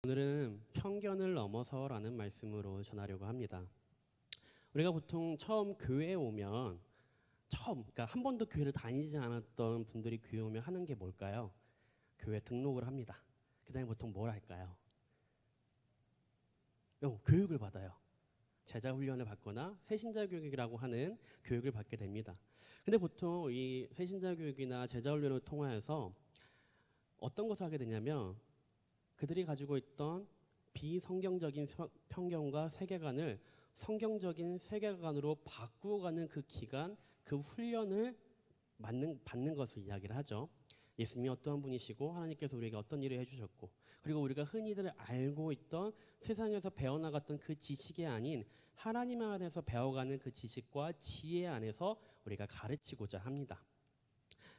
오늘은 편견을 넘어서라는 말씀으로 전하려고 합니다. 우리가 보통 처음 교회에 오면 그러니까 한 번도 교회를 다니지 않았던 분들이 교회에 오면 하는 게 뭘까요? 교회 등록을 합니다. 그 다음에 보통 뭘 할까요? 교육을 받아요. 제자 훈련을 받거나 새신자 교육이라고 하는 교육을 받게 됩니다. 근데 보통 이 새신자 교육이나 제자 훈련을 통하여서 어떤 것을 하게 되냐면 그들이 가지고 있던 비성경적인 편견과 세계관을 성경적인 세계관으로 바꾸어가는 그 기간, 그 훈련을 받는 것을 이야기를 하죠. 예수님이 어떠한 분이시고 하나님께서 우리에게 어떤 일을 해주셨고, 그리고 우리가 흔히들 알고 있던 세상에서 배워나갔던 그 지식이 아닌 하나님 안에서 배워가는 그 지식과 지혜 안에서 우리가 가르치고자 합니다.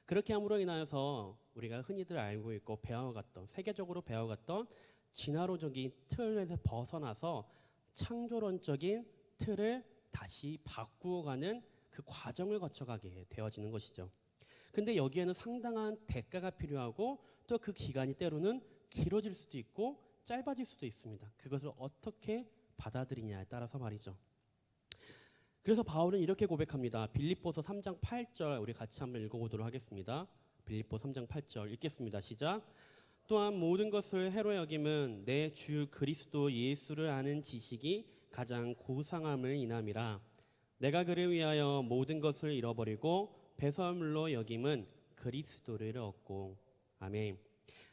그렇게 함으로 인하여서 우리가 흔히들 알고 있고 배워갔던, 세계적으로 배워갔던 진화론적인 틀에서 벗어나서 창조론적인 틀을 다시 바꾸어가는 그 과정을 거쳐가게 되어지는 것이죠. 근데 여기에는 상당한 대가가 필요하고 또 그 기간이 때로는 길어질 수도 있고 짧아질 수도 있습니다. 그것을 어떻게 받아들이냐에 따라서 말이죠. 그래서 바울은 이렇게 고백합니다. 빌립보서 3장 8절 우리 같이 한번 읽어보도록 하겠습니다. 빌립보 3장 8절 읽겠습니다. 시작. 또한 모든 것을 해로 여김은 내 주 그리스도 예수를 아는 지식이 가장 고상함을 인함이라. 내가 그를 위하여 모든 것을 잃어버리고 배설물로 여김은 그리스도를 얻고. 아멘.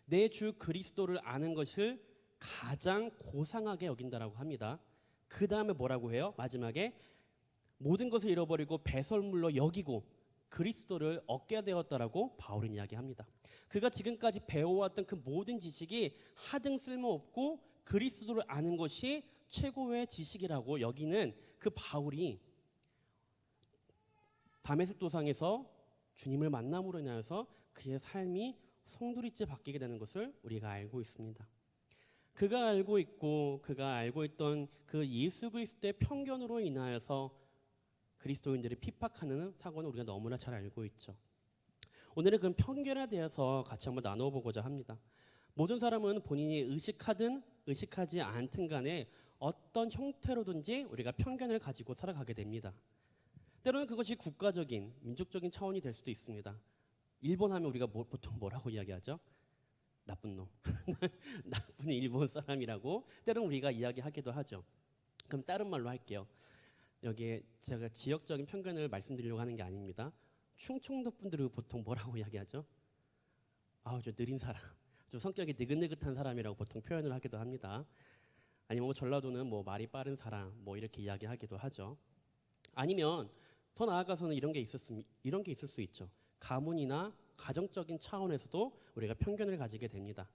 내 주 그리스도를 아는 것을 가장 고상하게 여긴다라고 합니다. 그 다음에 뭐라고 해요? 마지막에 모든 것을 잃어버리고 배설물로 여기고 그리스도를 얻게 되었다라고 바울은 이야기합니다. 그가 지금까지 배워왔던 그 모든 지식이 하등 쓸모없고 그리스도를 아는 것이 최고의 지식이라고 여기는 그 바울이 다메섹 도상에서 주님을 만남으로 인하여서 그의 삶이 송두리째 바뀌게 되는 것을 우리가 알고 있습니다. 그가 알고 있고 그가 알고 있던 그 예수 그리스도의 편견으로 인하여서 그리스도인들을 핍박하는 사고는 우리가 너무나 잘 알고 있죠. 오늘은 그 편견에 대해서 같이 한번 나눠보고자 합니다. 모든 사람은 본인이 의식하든 의식하지 않든 간에 어떤 형태로든지 우리가 편견을 가지고 살아가게 됩니다. 때로는 그것이 국가적인, 민족적인 차원이 될 수도 있습니다. 일본 하면 우리가 보통 뭐라고 이야기하죠? 나쁜 놈, 나쁜 일본 사람이라고 때로는 우리가 이야기하기도 하죠. 그럼 다른 말로 할게요. 여기에 제가 지역적인 편견을 말씀드리려고 하는 게 아닙니다. 충청도 분들이 보통 뭐라고 이야기하죠? 저 느린 사람, 좀 성격이 느긋느긋한 사람이라고 보통 표현을 하기도 합니다. 아니면 뭐 전라도는 뭐 말이 빠른 사람, 뭐 이렇게 이야기하기도 하죠. 아니면 더 나아가서는 이런 게 있을 수 있죠. 가문이나 가정적인 차원에서도 우리가 편견을 가지게 됩니다.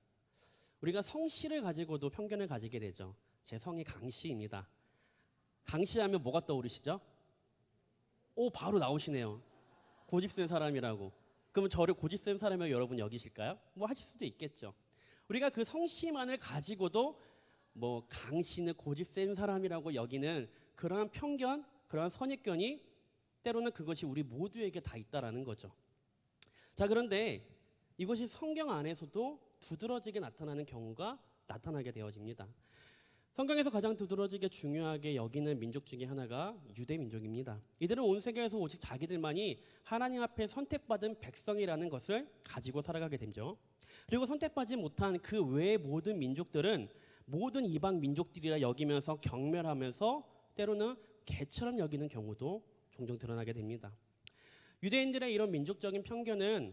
우리가 성씨를 가지고도 편견을 가지게 되죠. 제 성이 강씨입니다. 강씨하면 뭐가 떠오르시죠? 바로 나오시네요. 고집센 사람이라고. 그러면 저를 고집센 사람이라고 여러분 여기실까요? 뭐 하실 수도 있겠죠. 우리가 그 성씨만을 가지고도 뭐 강씨는 고집센 사람이라고 여기는 그러한 편견, 그러한 선입견이 때로는 그것이 우리 모두에게 다 있다라는 거죠. 자, 그런데 이것이 성경 안에서도 두드러지게 나타나는 경우가 나타나게 되어집니다. 성경에서 가장 두드러지게 중요하게 여기는 민족 중에 하나가 유대 민족입니다. 이들은 온 세계에서 오직 자기들만이 하나님 앞에 선택받은 백성이라는 것을 가지고 살아가게 되죠. 그리고 선택받지 못한 그 외의 모든 민족들은 모든 이방 민족들이라 여기면서 경멸하면서 때로는 개처럼 여기는 경우도 종종 드러나게 됩니다. 유대인들의 이런 민족적인 편견은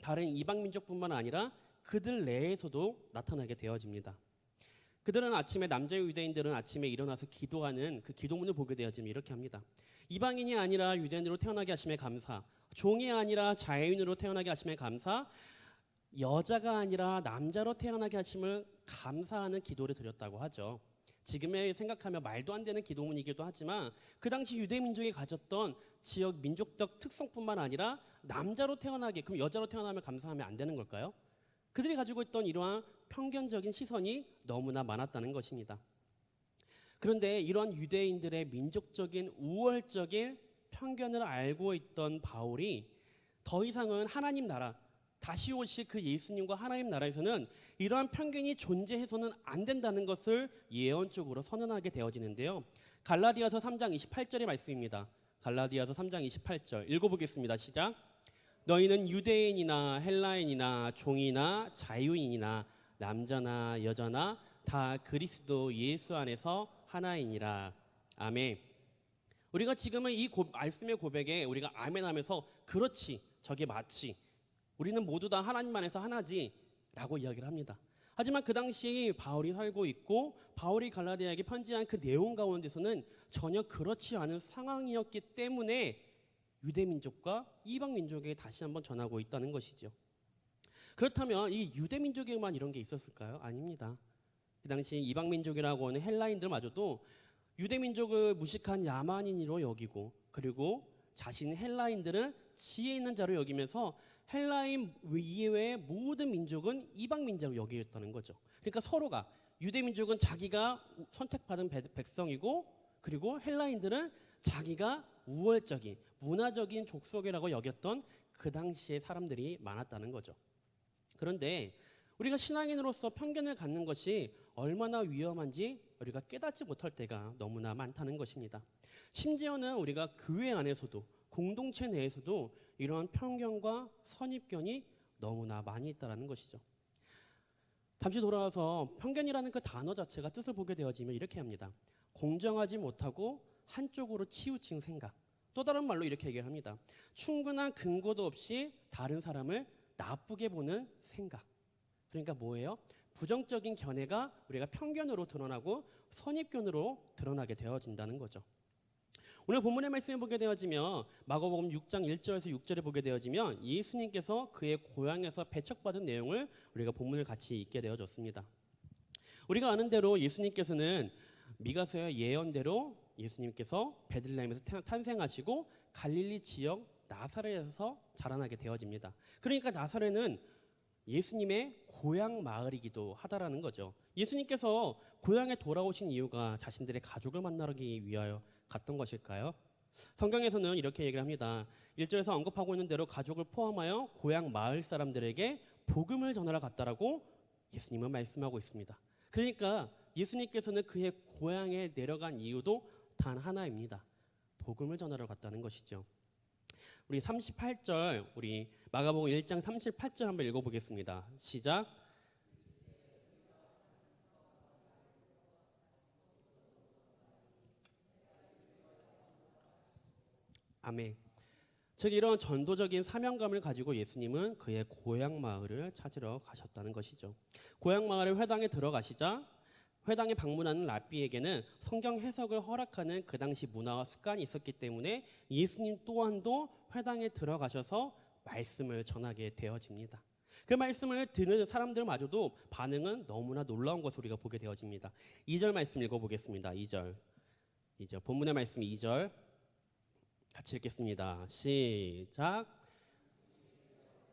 다른 이방 민족뿐만 아니라 그들 내에서도 나타나게 되어집니다. 그들은 남자 유대인들은 아침에 일어나서 기도하는 그 기도문을 보게 되어지면 이렇게 합니다. 이방인이 아니라 유대인으로 태어나게 하심에 감사, 종이 아니라 자유인으로 태어나게 하심에 감사, 여자가 아니라 남자로 태어나게 하심을 감사하는 기도를 드렸다고 하죠. 지금에 생각하면 말도 안 되는 기도문이기도 하지만 그 당시 유대 민족이 가졌던 지역 민족적 특성뿐만 아니라 남자로 태어나게, 그럼 여자로 태어나면 감사하면 안 되는 걸까요? 그들이 가지고 있던 이러한 편견적인 시선이 너무나 많았다는 것입니다. 그런데 이러한 유대인들의 민족적인 우월적인 편견을 알고 있던 바울이 더 이상은 하나님 나라, 다시 오실 그 예수님과 하나님 나라에서는 이러한 편견이 존재해서는 안 된다는 것을 예언적으로 선언하게 되어지는데요. 갈라디아서 3장 28절의 말씀입니다. 갈라디아서 3장 28절 읽어보겠습니다. 시작. 너희는 유대인이나 헬라인이나 종이나 자유인이나 남자나 여자나 다 그리스도 예수 안에서 하나이니라. 아멘. 우리가 지금은 이 말씀의 고백에 우리가 아멘 하면서 그렇지, 저게 맞지, 우리는 모두 다 하나님 안에서 하나지 라고 이야기를 합니다. 하지만 그 당시 바울이 살고 있고 바울이 갈라디아에게 편지한 그 내용 가운데서는 전혀 그렇지 않은 상황이었기 때문에 유대민족과 이방민족에게 다시 한번 전하고 있다는 것이죠. 그렇다면 이 유대민족에만 이런 게 있었을까요? 아닙니다. 그 당시 이방민족이라고 하는 헬라인들마저도 유대민족을 무식한 야만인으로 여기고, 그리고 자신 헬라인들은 지혜 있는 자로 여기면서 헬라인 이외의 모든 민족은 이방민족으로 여기었다는 거죠. 그러니까 서로가, 유대민족은 자기가 선택받은 백성이고, 그리고 헬라인들은 자기가 우월적인 문화적인 족속이라고 여겼던 그 당시의 사람들이 많았다는 거죠. 그런데 우리가 신앙인으로서 편견을 갖는 것이 얼마나 위험한지 우리가 깨닫지 못할 때가 너무나 많다는 것입니다. 심지어는 우리가 교회 안에서도, 공동체 내에서도 이러한 편견과 선입견이 너무나 많이 있다는 것이죠. 잠시 돌아와서 편견이라는 그 단어 자체가 뜻을 보게 되어지면 이렇게 합니다. 공정하지 못하고 한쪽으로 치우친 생각. 또 다른 말로 이렇게 얘기를 합니다. 충분한 근거도 없이 다른 사람을 나쁘게 보는 생각. 그러니까 뭐예요? 부정적인 견해가 우리가 편견으로 드러나고 선입견으로 드러나게 되어진다는 거죠. 오늘 본문의 말씀을 보게 되어지면 마가복음 6장 1절에서 6절에 보게 되어지면 예수님께서 그의 고향에서 배척받은 내용을 우리가 본문을 같이 읽게 되어졌습니다. 우리가 아는 대로 예수님께서는 미가서의 예언대로 예수님께서 베들레헴에서 탄생하시고 갈릴리 지역 나사렛에서 자라나게 되어집니다. 그러니까 나사렛은 예수님의 고향 마을이기도 하다라는 거죠. 예수님께서 고향에 돌아오신 이유가 자신들의 가족을 만나기 위하여 갔던 것일까요? 성경에서는 이렇게 얘기를 합니다. 1절에서 언급하고 있는 대로 가족을 포함하여 고향 마을 사람들에게 복음을 전하러 갔다라고 예수님은 말씀하고 있습니다. 그러니까 예수님께서는 그의 고향에 내려간 이유도 단 하나입니다. 복음을 전하러 갔다는 것이죠. 우리 38절, 우리 마가복음 1장 38절 한번 읽어보겠습니다. 시작. 아멘. 즉 이런 전도적인 사명감을 가지고 예수님은 그의 고향 마을을 찾으러 가셨다는 것이죠. 고향 마을의 회당에 들어가시자 회당에 방문하는 랍비에게는 성경 해석을 허락하는 그 당시 문화와 습관이 있었기 때문에 예수님 또한도 회당에 들어가셔서 말씀을 전하게 되어집니다. 그 말씀을 듣는 사람들마저도 반응은 너무나 놀라운 것을 우리가 보게 되어집니다. 2절 말씀 읽어보겠습니다. 2절 본문의 말씀 2절 같이 읽겠습니다. 시작.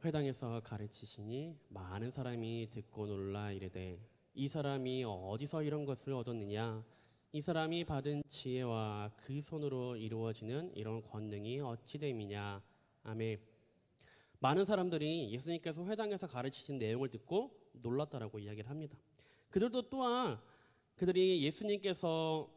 회당에서 가르치시니 많은 사람이 듣고 놀라 이르되 이 사람이 어디서 이런 것을 얻었느냐? 이 사람이 받은 지혜와 그 손으로 이루어지는 이런 권능이 어찌 됨이냐? 아멘. 많은 사람들이 예수님께서 회당에서 가르치신 내용을 듣고 놀랐다라고 이야기를 합니다. 그들도 또한 그들이 예수님께서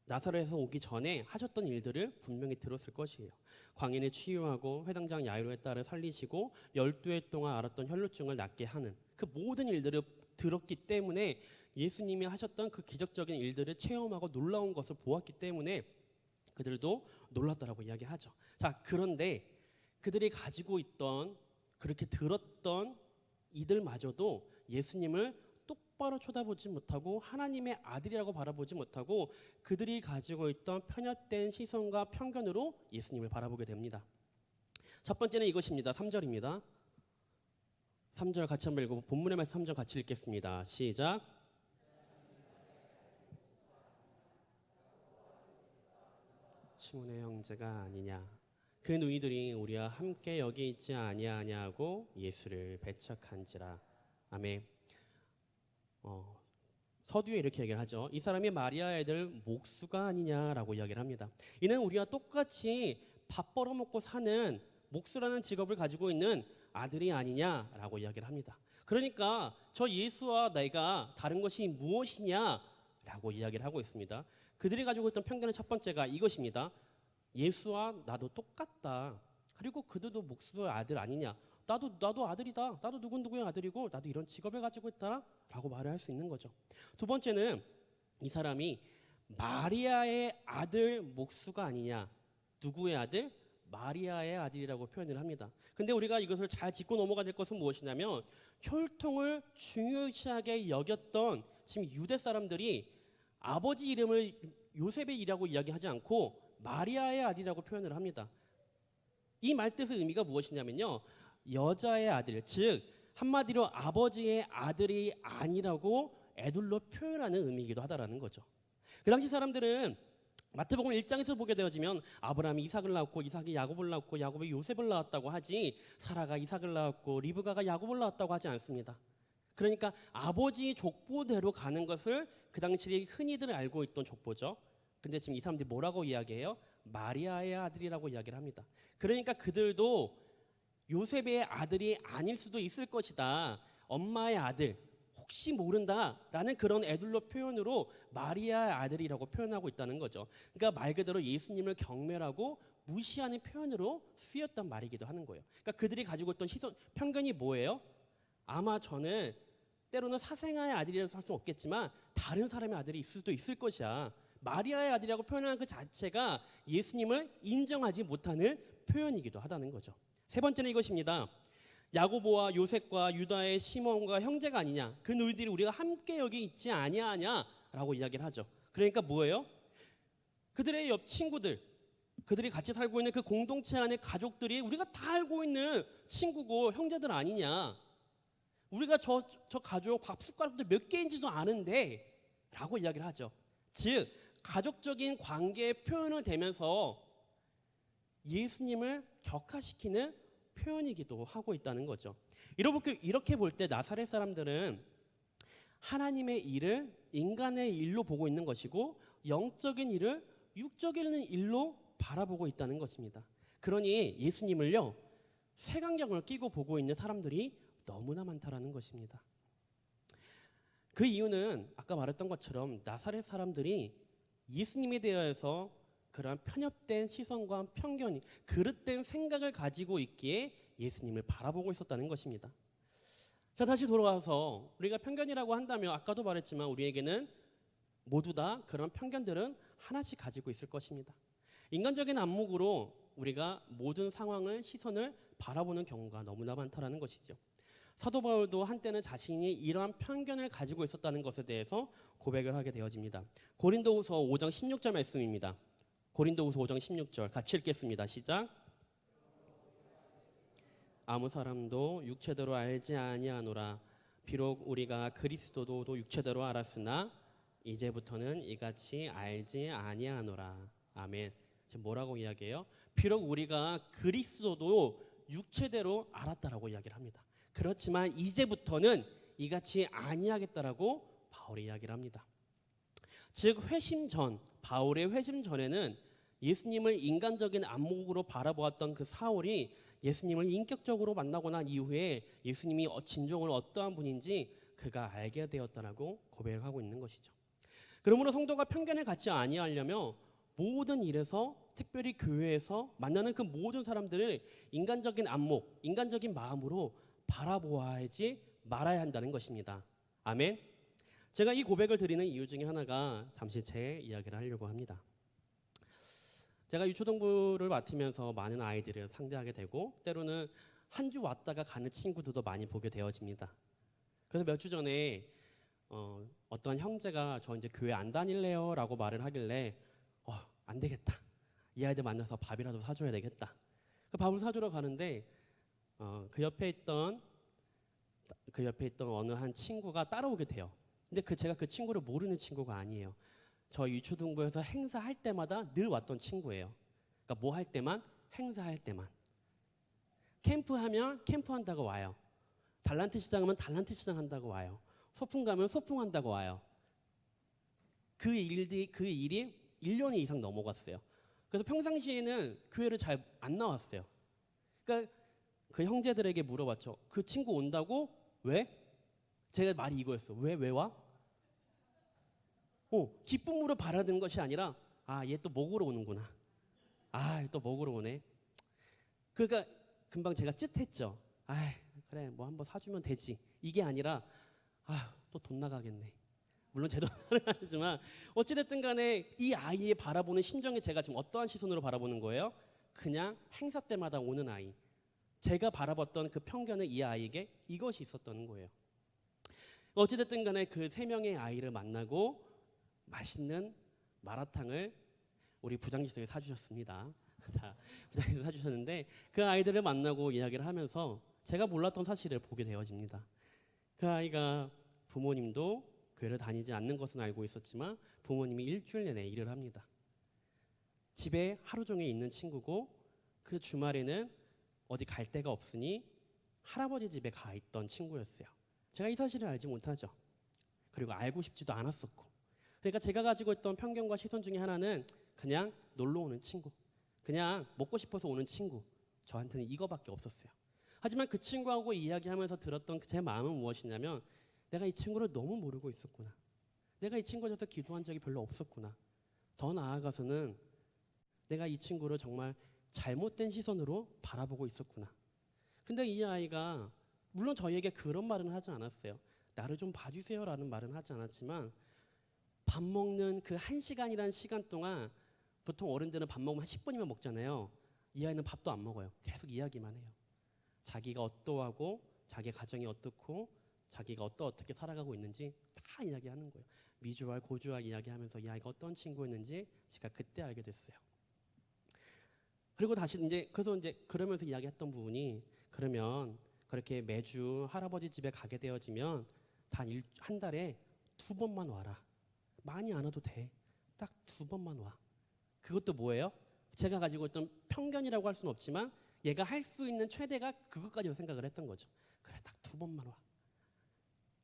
나사렛에서 오기 전에 하셨던 일들을 분명히 들었을 것이에요. 광인을 치유하고 회당장 야이로의 딸을 살리시고 12해 동안 앓았던 혈루증을 낫게 하는 그 모든 일들을 들었기 때문에 예수님이 하셨던 그 기적적인 일들을 체험하고 놀라운 것을 보았기 때문에 그들도 놀랐다라고 이야기하죠. 자, 그런데 그들이 가지고 있던, 그렇게 들었던 이들마저도 예수님을 똑바로 쳐다보지 못하고 하나님의 아들이라고 바라보지 못하고 그들이 가지고 있던 편협된 시선과 편견으로 예수님을 바라보게 됩니다. 첫 번째는 이것입니다. 3절입니다. 3절 같이 한번 읽고 본문의 말씀 3절 같이 읽겠습니다. 시작. 시몬의 형제가 아니냐? 그 누이들이 우리와 함께 여기 있지 아니하냐고 예수를 배척한지라. 아멘. 서두에 이렇게 얘기를 하죠. 이 사람이 마리아의 아들 목수가 아니냐라고 이야기를 합니다. 이는 우리와 똑같이 밥 벌어먹고 사는 목수라는 직업을 가지고 있는 아들이 아니냐라고 이야기를 합니다. 그러니까 저 예수와 내가 다른 것이 무엇이냐라고 이야기를 하고 있습니다. 그들이 가지고 있던 편견의 첫 번째가 이것입니다. 예수와 나도 똑같다. 그리고 그들도 목수의 아들 아니냐. 나도 아들이다. 나도 누구누구의 아들이고 나도 이런 직업을 가지고 있다라고 말을 할 수 있는 거죠. 두 번째는 이 사람이 마리아의 아들 목수가 아니냐. 누구의 아들? 마리아의 아들이라고 표현을 합니다. 근데 우리가 이것을 잘 짚고 넘어가야 될 것은 무엇이냐면 혈통을 중요시하게 여겼던 지금 유대 사람들이 아버지 이름을 요셉의 이라고 이야기하지 않고 마리아의 아들이라고 표현을 합니다. 이 말뜻의 의미가 무엇이냐면요. 여자의 아들, 즉 한마디로 아버지의 아들이 아니라고 애둘러 표현하는 의미이기도 하다라는 거죠. 그 당시 사람들은 마태복음 1장에서 보게 되어지면 아브라함이 이삭을 낳았고 이삭이 야곱을 낳았고 야곱이 요셉을 낳았다고 하지 사라가 이삭을 낳았고 리브가가 야곱을 낳았다고 하지 않습니다. 그러니까 아버지 족보대로 가는 것을 그 당시에 흔히들 알고 있던 족보죠. 근데 지금 이 사람들이 뭐라고 이야기해요? 마리아의 아들이라고 이야기를 합니다. 그러니까 그들도 요셉의 아들이 아닐 수도 있을 것이다. 엄마의 아들, 혹시 모른다라는 그런 애둘러 표현으로 마리아의 아들이라고 표현하고 있다는 거죠. 그러니까 말 그대로 예수님을 경멸하고 무시하는 표현으로 쓰였단 말이기도 하는 거예요. 그러니까 그들이 가지고 있던 편견이 뭐예요? 아마 저는 때로는 사생아의 아들이라고 할 수 없겠지만 다른 사람의 아들이 있을 수도 있을 것이야. 마리아의 아들이라고 표현하는 그 자체가 예수님을 인정하지 못하는 표현이기도 하다는 거죠. 세 번째는 이것입니다. 야고보와 요셉과 유다의 시몬과 형제가 아니냐. 그 너희들이 우리가 함께 여기 있지 아니하냐라고 이야기를 하죠. 그러니까 뭐예요? 그들의 옆 친구들, 그들이 같이 살고 있는 그 공동체 안의 가족들이 우리가 다 알고 있는 친구고 형제들 아니냐. 우리가 저 가족 밥 숟가락도 몇 개인지도 아는데 라고 이야기를 하죠. 즉 가족적인 관계의 표현을 대면서 예수님을 격화시키는 표현이기도 하고 있다는 거죠. 이렇게 볼 때 나사렛 사람들은 하나님의 일을 인간의 일로 보고 있는 것이고 영적인 일을 육적인 일로 바라보고 있다는 것입니다. 그러니 예수님을요 색안경을 끼고 보고 있는 사람들이 너무나 많다라는 것입니다. 그 이유는 아까 말했던 것처럼 나사렛 사람들이 예수님에 대해서 그러한 편협된 시선과 편견이 그릇된 생각을 가지고 있기에 예수님을 바라보고 있었다는 것입니다. 자, 다시 돌아와서 우리가 편견이라고 한다면 아까도 말했지만 우리에게는 모두 다 그런 편견들은 하나씩 가지고 있을 것입니다. 인간적인 안목으로 우리가 모든 상황을 시선을 바라보는 경우가 너무나 많다라는 것이죠. 사도 바울도 한때는 자신이 이러한 편견을 가지고 있었다는 것에 대해서 고백을 하게 되어집니다. 고린도후서 5장 16절 말씀입니다. 고린도후서 5장 16절 같이 읽겠습니다. 시작. 아무 사람도 육체대로 알지 아니하노라. 비록 우리가 그리스도도 육체대로 알았으나 이제부터는 이같이 알지 아니하노라. 아멘. 지금 뭐라고 이야기해요? 비록 우리가 그리스도도 육체대로 알았다라고 이야기를 합니다. 그렇지만 이제부터는 이같이 아니하겠다라고 바울이 이야기를 합니다. 즉 회심 전, 바울의 회심 전에는 예수님을 인간적인 안목으로 바라보았던 그 사울이 예수님을 인격적으로 만나고 난 이후에 예수님이 진정으로 어떠한 분인지 그가 알게 되었다라고 고백을 하고 있는 것이죠. 그러므로 성도가 편견을 갖지 아니하려면 모든 일에서 특별히 교회에서 만나는 그 모든 사람들을 인간적인 안목, 인간적인 마음으로 바라보아야지 말아야 한다는 것입니다. 아멘. 제가 이 고백을 드리는 이유 중에 하나가 잠시 제 이야기를 하려고 합니다. 제가 유초등부를 맡으면서 많은 아이들을 상대하게 되고 때로는 한 주 왔다가 가는 친구들도 많이 보게 되어집니다. 그래서 몇 주 전에 어떤 형제가 저 이제 교회 안 다닐래요? 라고 말을 하길래 안 되겠다. 이 아이들 만나서 밥이라도 사줘야 되겠다. 그 밥을 사주러 가는데 그 옆에 있던 어느 한 친구가 따라오게 돼요. 근데 제가 그 친구를 모르는 친구가 아니에요. 저 유초등부에서 행사할 때마다 늘 왔던 친구예요. 그러니까 뭐 할 때만? 행사할 때만. 캠프하면 캠프한다고 와요. 달란트 시장하면 달란트 시장 한다고 와요. 소풍 가면 소풍 한다고 와요. 그 일이 1년 이상 넘어갔어요. 그래서 평상시에는 교회를 잘 안 나왔어요. 그러니까 그 형제들에게 물어봤죠. 그 친구 온다고? 왜? 제가 말이 이거였어. 왜 와? 기쁨으로 바라는 것이 아니라 얘 또 먹으러 오는구나. 또 먹으러 오네. 그러니까 금방 제가 쯧했죠. 그래 뭐 한번 사주면 되지. 이게 아니라 또 돈 나가겠네. 물론 제 돈은 아니지만 어찌됐든 간에 이 아이의 바라보는 심정이 제가 지금 어떠한 시선으로 바라보는 거예요? 그냥 행사 때마다 오는 아이. 제가 바라봤던 그 편견은 이 아이에게 이것이 있었던 거예요. 어찌됐든 간에 그 세 명의 아이를 만나고 맛있는 마라탕을 우리 부장님께서 사주셨습니다. 자, 부장님께서 사주셨는데 그 아이들을 만나고 이야기를 하면서 제가 몰랐던 사실을 보게 되어집니다. 그 아이가 부모님도 교회를 다니지 않는 것은 알고 있었지만 부모님이 일주일 내내 일을 합니다. 집에 하루 종일 있는 친구고 그 주말에는 어디 갈 데가 없으니 할아버지 집에 가 있던 친구였어요. 제가 이 사실을 알지 못하죠. 그리고 알고 싶지도 않았었고. 그러니까 제가 가지고 있던 편견과 시선 중에 하나는 그냥 놀러 오는 친구, 그냥 먹고 싶어서 오는 친구, 저한테는 이거밖에 없었어요. 하지만 그 친구하고 이야기하면서 들었던 제 마음은 무엇이냐면 내가 이 친구를 너무 모르고 있었구나. 내가 이 친구에 대해서 기도한 적이 별로 없었구나. 더 나아가서는 내가 이 친구를 정말 잘못된 시선으로 바라보고 있었구나. 근데 이 아이가 물론 저희에게 그런 말은 하지 않았어요. 나를 좀 봐주세요라는 말은 하지 않았지만 밥 먹는 그 1시간이라는 시간 동안 보통 어른들은 밥 먹으면 한 10분이면 먹잖아요. 이 아이는 밥도 안 먹어요. 계속 이야기만 해요. 자기가 어떠하고 자기 가정이 어떻고 자기가 어떻게 살아가고 있는지 다 이야기하는 거예요. 미주알 고주알 이야기하면서 이 아이가 어떤 친구였는지 제가 그때 알게 됐어요. 그리고 다시 그래서 그러면서 이야기했던 부분이 그러면 그렇게 매주 할아버지 집에 가게 되어지면 한 달에 2번만 와라. 많이 안 와도 돼. 딱 2번만 와. 그것도 뭐예요? 제가 가지고 있던 편견이라고 할 수는 없지만 얘가 할 수 있는 최대가 그것까지로 생각을 했던 거죠. 그래, 딱 2번만 와.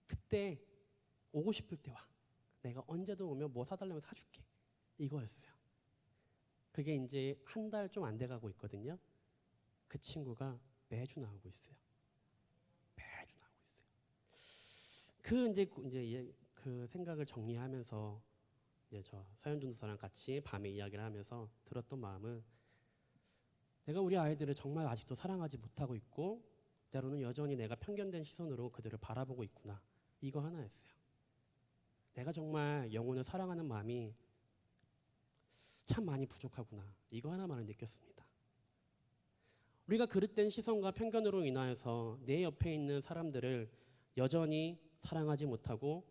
그때 오고 싶을 때 와. 내가 언제든 오면 뭐 사달라면 사줄게. 이거였어요. 그게 이제 한 달 좀 안 돼가고 있거든요. 그 친구가 매주 나오고 있어요. 매주 나오고 있어요. 그 생각을 정리하면서 저 서현준도사랑 같이 밤에 이야기를 하면서 들었던 마음은 내가 우리 아이들을 정말 아직도 사랑하지 못하고 있고 때로는 여전히 내가 편견된 시선으로 그들을 바라보고 있구나. 이거 하나였어요. 내가 정말 영혼을 사랑하는 마음이 참 많이 부족하구나. 이거 하나만을 느꼈습니다. 우리가 그릇된 시선과 편견으로 인하여서 내 옆에 있는 사람들을 여전히 사랑하지 못하고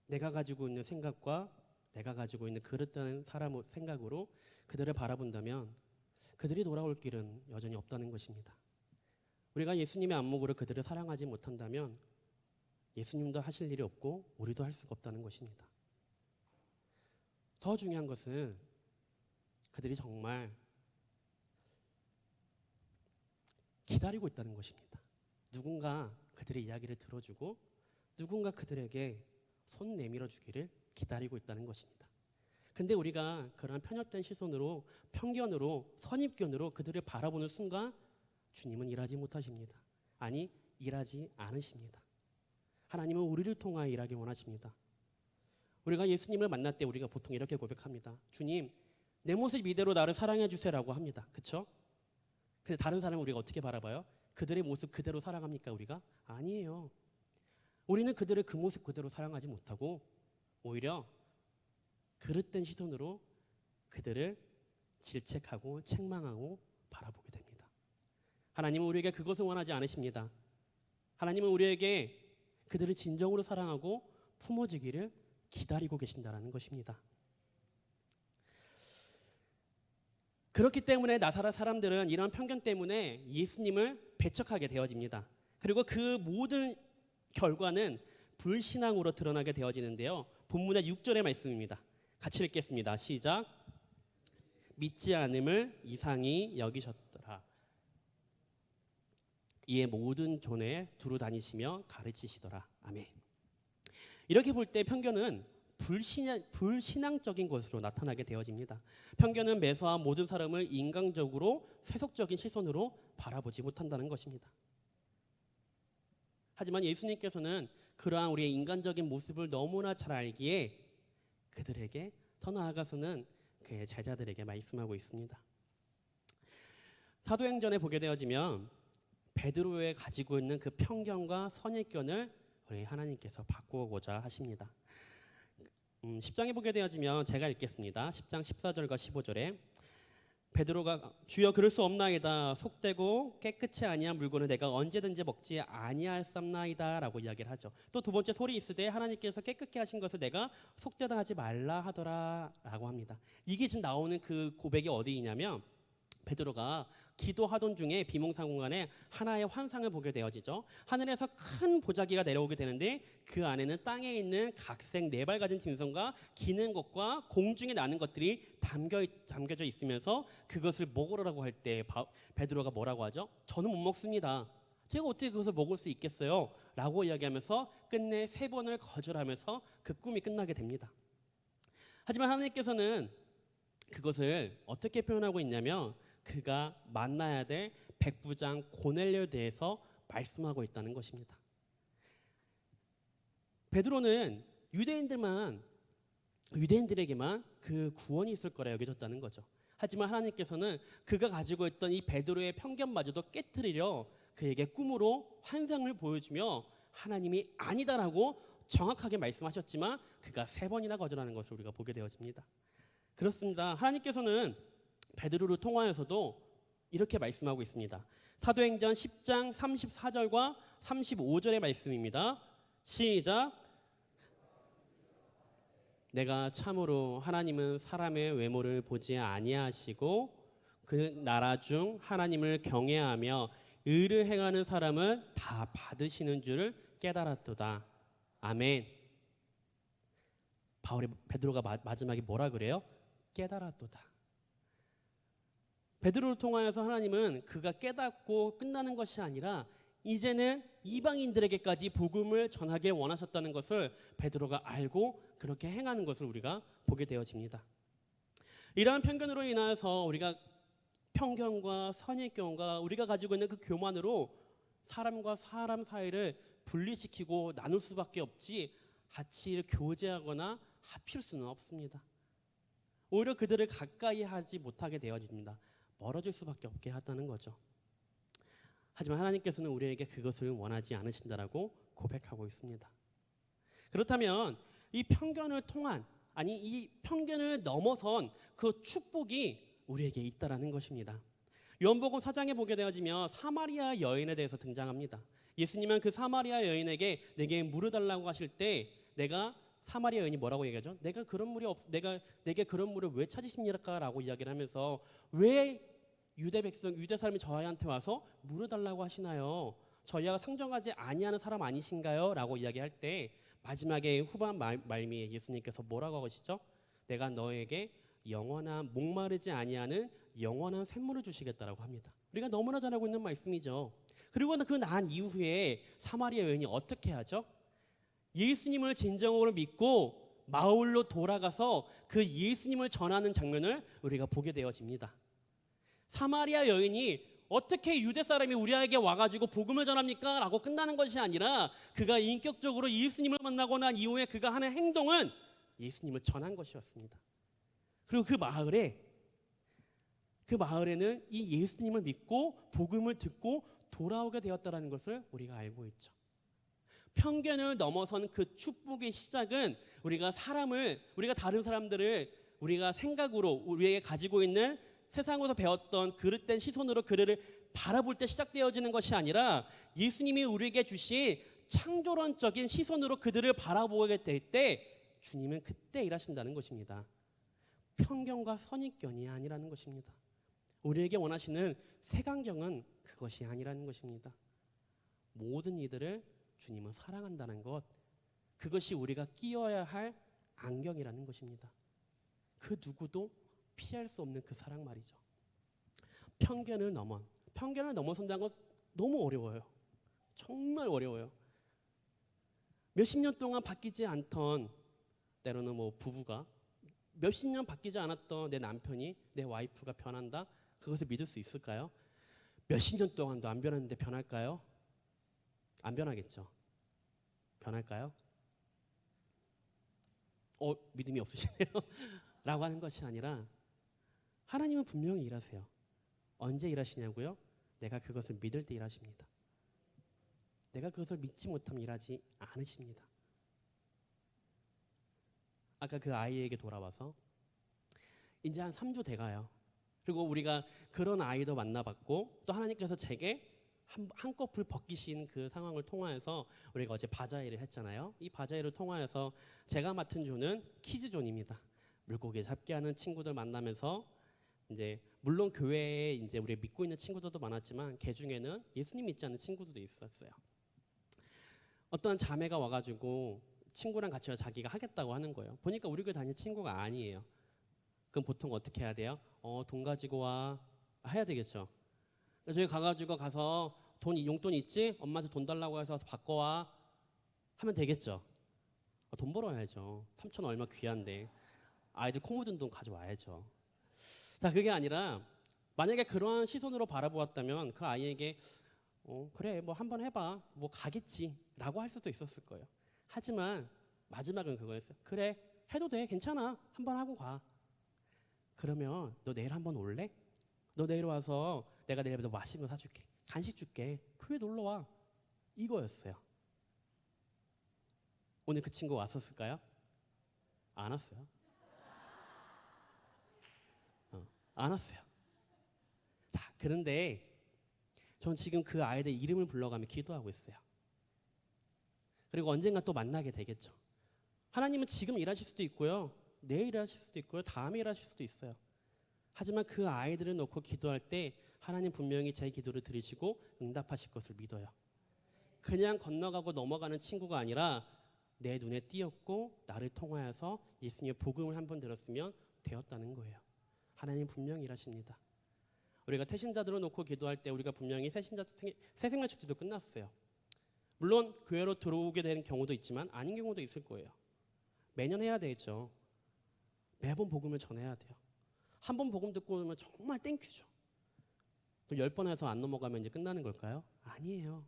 내가 가지고 있는 생각과 내가 가지고 있는 그릇된 사람 생각으로 그들을 바라본다면 그들이 돌아올 길은 여전히 없다는 것입니다. 우리가 예수님의 안목으로 그들을 사랑하지 못한다면 예수님도 하실 일이 없고 우리도 할 수가 없다는 것입니다. 더 중요한 것은 그들이 정말 기다리고 있다는 것입니다. 누군가 그들의 이야기를 들어주고 누군가 그들에게 손 내밀어 주기를 기다리고 있다는 것입니다. 근데 우리가 그러한 편협된 시선으로 편견으로 선입견으로 그들을 바라보는 순간 주님은 일하지 못하십니다. 아니, 일하지 않으십니다. 하나님은 우리를 통하여 일하기 원하십니다. 우리가 예수님을 만날 때 우리가 보통 이렇게 고백합니다. 주님, 내 모습 이대로 나를 사랑해 주세요라고 합니다. 그렇죠? 근데 다른 사람은 우리가 어떻게 바라봐요? 그들의 모습 그대로 사랑합니까 우리가? 아니에요. 우리는 그들을 그 모습 그대로 사랑하지 못하고 오히려 그릇된 시선으로 그들을 질책하고 책망하고 바라보게 됩니다. 하나님은 우리에게 그것을 원하지 않으십니다. 하나님은 우리에게 그들을 진정으로 사랑하고 품어주기를 기다리고 계신다는 것입니다. 그렇기 때문에 나사렛 사람들은 이런 편견 때문에 예수님을 배척하게 되어집니다. 그리고 그 모든 결과는 불신앙으로 드러나게 되어지는데요. 본문의 6절의 말씀입니다. 같이 읽겠습니다. 시작. 믿지 않음을 이상히 여기셨더라. 이에 모든 교내에 두루 다니시며 가르치시더라. 아멘. 이렇게 볼 때 편견은 불신앙적인 것으로 나타나게 되어집니다. 편견은 매서한 모든 사람을 인간적으로 세속적인 시선으로 바라보지 못한다는 것입니다. 하지만 예수님께서는 그러한 우리의 인간적인 모습을 너무나 잘 알기에 그들에게 더 나아가서는 그의 제자들에게 말씀하고 있습니다. 사도행전에 보게 되어지면 베드로의 가지고 있는 그 편견과 선입견을 우리 하나님께서 바꾸고자 하십니다. 10장에 보게 되어지면 제가 읽겠습니다. 10장 14절과 15절에 베드로가 주여 그럴 수 없나이다. 속되고 깨끗이 아니한 물건을 내가 언제든지 먹지 아니하였삼나이다 라고 이야기를 하죠. 또 두 번째 소리 있으되 하나님께서 깨끗게 하신 것을 내가 속되다 하지 말라 하더라 라고 합니다. 이게 지금 나오는 그 고백이 어디이냐면 베드로가 기도하던 중에 비몽사몽간에 하나의 환상을 보게 되어지죠. 하늘에서 큰 보자기가 내려오게 되는데 그 안에는 땅에 있는 각색 4발 가진 짐승과 기는 것과 공중에 나는 것들이 담겨져 있으면서 그것을 먹으라고 할 때 베드로가 뭐라고 하죠? 저는 못 먹습니다. 제가 어떻게 그것을 먹을 수 있겠어요? 라고 이야기하면서 끝내 3번을 거절하면서 그 꿈이 끝나게 됩니다. 하지만 하나님께서는 그것을 어떻게 표현하고 있냐면 그가 만나야 될 백부장 고넬료에 대해서 말씀하고 있다는 것입니다. 베드로는 유대인들에게만 그 구원이 있을 거라 여겨졌다는 거죠. 하지만 하나님께서는 그가 가지고 있던 이 베드로의 편견마저도 깨트리려 그에게 꿈으로 환상을 보여주며 하나님이 아니다라고 정확하게 말씀하셨지만 그가 3번이나 거절하는 것을 우리가 보게 되어집니다. 그렇습니다. 하나님께서는 베드로를 통하여서도 이렇게 말씀하고 있습니다. 사도행전 10장 34절과 35절의 말씀입니다. 시작. 내가 참으로 하나님은 사람의 외모를 보지 아니하시고 그 나라 중 하나님을 경외하며 의를 행하는 사람은 다 받으시는 줄을 깨달았도다. 아멘. 베드로가 마지막에 뭐라 그래요? 깨달았도다. 베드로를 통하여서 하나님은 그가 깨닫고 끝나는 것이 아니라 이제는 이방인들에게까지 복음을 전하게 원하셨다는 것을 베드로가 알고 그렇게 행하는 것을 우리가 보게 되어집니다. 이러한 편견으로 인하여서 우리가 편견과 선입견과 우리가 가지고 있는 그 교만으로 사람과 사람 사이를 분리시키고 나눌 수밖에 없지 같이 교제하거나 합칠 수는 없습니다. 오히려 그들을 가까이 하지 못하게 되어집니다. 멀어질 수밖에 없게 하다는 거죠. 하지만 하나님께서는 우리에게 그것을 원하지 않으신다라고 고백하고 있습니다. 그렇다면 이 편견을 통한 이 편견을 넘어선 그 축복이 우리에게 있다라는 것입니다. 요한복음 4장에 보게 되어지면 사마리아 여인에 대해서 등장합니다. 예수님은 그 사마리아 여인에게 내게 물을 달라고 하실 때 사마리아 여인이 뭐라고 얘기하죠? 내게 그런 물을 왜 찾으십니까라고 이야기를 하면서 왜 유대 사람이 저희한테 와서 물을 달라고 하시나요? 저희와 상정하지 아니하는 사람 아니신가요? 라고 이야기할 때 마지막에 후반 말미에 예수님께서 뭐라고 하시죠? 내가 너에게 영원한 목마르지 아니하는 영원한 샘물을 주시겠다라고 합니다. 우리가 너무나 잘 알고 있는 말씀이죠. 그리고 그 난 이후에 사마리아 여인이 어떻게 하죠? 예수님을 진정으로 믿고 마을로 돌아가서 그 예수님을 전하는 장면을 우리가 보게 되어집니다. 사마리아 여인이 어떻게 유대 사람이 우리에게 와가지고 복음을 전합니까? 라고 끝나는 것이 아니라 그가 인격적으로 예수님을 만나고 난 이후에 그가 하는 행동은 예수님을 전한 것이었습니다. 그리고 그 마을에는 이 예수님을 믿고 복음을 듣고 돌아오게 되었다는 것을 우리가 알고 있죠. 편견을 넘어선 그 축복의 시작은 우리가 다른 사람들을 우리가 생각으로 우리에게 가지고 있는 세상에서 배웠던 그릇된 시선으로 그들을 바라볼 때 시작되어지는 것이 아니라 예수님이 우리에게 주신 창조론적인 시선으로 그들을 바라보게 될 때 주님은 그때 일하신다는 것입니다. 편견과 선입견이 아니라는 것입니다. 우리에게 원하시는 색안경은 그것이 아니라는 것입니다. 모든 이들을 주님은 사랑한다는 것, 그것이 우리가 끼워야 할 안경이라는 것입니다. 그 누구도 피할 수 없는 그 사랑 말이죠. 편견을 넘어선다는 것 너무 어려워요. 정말 어려워요. 몇십 년 동안 바뀌지 않던 때로는 뭐 부부가 몇십 년 바뀌지 않았던 내 남편이, 내 와이프가 변한다? 그것을 믿을 수 있을까요? 몇십 년 동안도 안 변했는데 변할까요? 안 변하겠죠. 변할까요? 믿음이 없으시네요. 라고 하는 것이 아니라 하나님은 분명히 일하세요. 언제 일하시냐고요? 내가 그것을 믿을 때 일하십니다. 내가 그것을 믿지 못하면 일하지 않으십니다. 아까 그 아이에게 돌아와서 이제 한 3주 돼가요. 그리고 우리가 그런 아이도 만나봤고 또 하나님께서 제게 한꺼풀 벗기신 그 상황을 통하여서 우리가 어제 바자회를 했잖아요. 이 바자회를 통하여서 제가 맡은 존은 키즈존입니다. 물고기 잡기 하는 친구들 만나면서 이제 물론 교회에 이제 우리 믿고 있는 친구들도 많았지만 그 중에는 예수님 믿지 않는 친구들도 있었어요. 어떤 자매가 와가지고 친구랑 같이 자기가 하겠다고 하는 거예요. 보니까 우리 교회 다니는 친구가 아니에요. 그럼 보통 어떻게 해야 돼요? 돈 가지고 와 해야 되겠죠. 저희 가가지고 가서 용돈 있지? 엄마한테 돈 달라고 해서 바꿔와 하면 되겠죠. 돈 벌어야죠. 3천 얼마 귀한데 아이들 코 묻은 돈 가져와야죠. 자, 그게 아니라 만약에 그러한 시선으로 바라보았다면 그 아이에게 그래 뭐 한번 해봐 뭐 가겠지 라고 할 수도 있었을 거예요. 하지만 마지막은 그거였어요. 그래 해도 돼 괜찮아 한번 하고 가. 그러면 너 내일 한번 올래? 너 내일 와서 내가 내일 너 맛있는 거 사줄게. 간식 줄게. 교회 놀러 와. 이거였어요. 오늘 그 친구 왔었을까요? 안 왔어요. 안 왔어요. 자, 그런데 전 지금 그 아이들 이름을 불러가며 기도하고 있어요. 그리고 언젠가 또 만나게 되겠죠. 하나님은 지금 일하실 수도 있고요. 내일 일하실 수도 있고요. 다음에 일하실 수도 있어요. 하지만 그 아이들을 놓고 기도할 때 하나님 분명히 제 기도를 들으시고 응답하실 것을 믿어요. 그냥 건너가고 넘어가는 친구가 아니라 내 눈에 띄었고 나를 통하여서 예수님의 복음을 한번 들었으면 되었다는 거예요. 하나님 분명히 일하십니다. 우리가 태신자들을 놓고 기도할 때 우리가 분명히 새 생활 축제도 끝났어요. 물론 교회로 들어오게 되는 경우도 있지만 아닌 경우도 있을 거예요. 매년 해야 되겠죠. 매번 복음을 전해야 돼요. 한 번 복음 듣고 오면 정말 땡큐죠. 그럼 10번 해서 안 넘어가면 이제 끝나는 걸까요? 아니에요.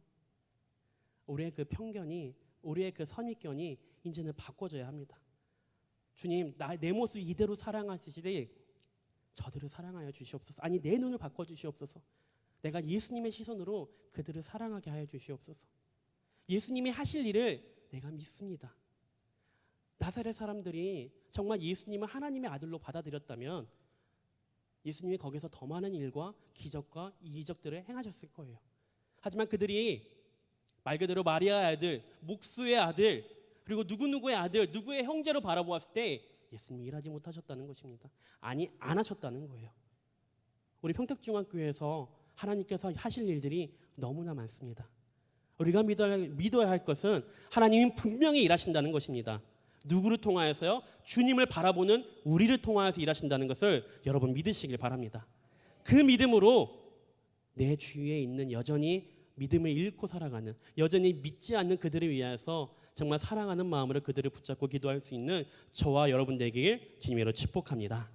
우리의 그 편견이, 우리의 그 선입견이 이제는 바꿔져야 합니다. 주님, 내 모습 이대로 사랑하시되 저들을 사랑하여 주시옵소서. 아니 내 눈을 바꿔 주시옵소서. 내가 예수님의 시선으로 그들을 사랑하게 하여 주시옵소서. 예수님이 하실 일을 내가 믿습니다. 나사렛 사람들이 정말 예수님을 하나님의 아들로 받아들였다면 예수님이 거기서 더 많은 일과 기적과 이적들을 행하셨을 거예요. 하지만 그들이 말 그대로 마리아의 아들, 목수의 아들, 그리고 누구누구의 아들, 누구의 형제로 바라보았을 때 예수님이 일하지 못하셨다는 것입니다. 아니 안 하셨다는 거예요. 우리 평택중앙교회에서 하나님께서 하실 일들이 너무나 많습니다. 우리가 믿어야 할 것은 하나님이 분명히 일하신다는 것입니다. 누구를 통하여서요? 주님을 바라보는 우리를 통하여서 일하신다는 것을 여러분 믿으시길 바랍니다. 그 믿음으로 내 주위에 있는 여전히 믿음을 잃고 살아가는, 여전히 믿지 않는 그들을 위하여서 정말 사랑하는 마음으로 그들을 붙잡고 기도할 수 있는 저와 여러분 되길 주님으로 축복합니다.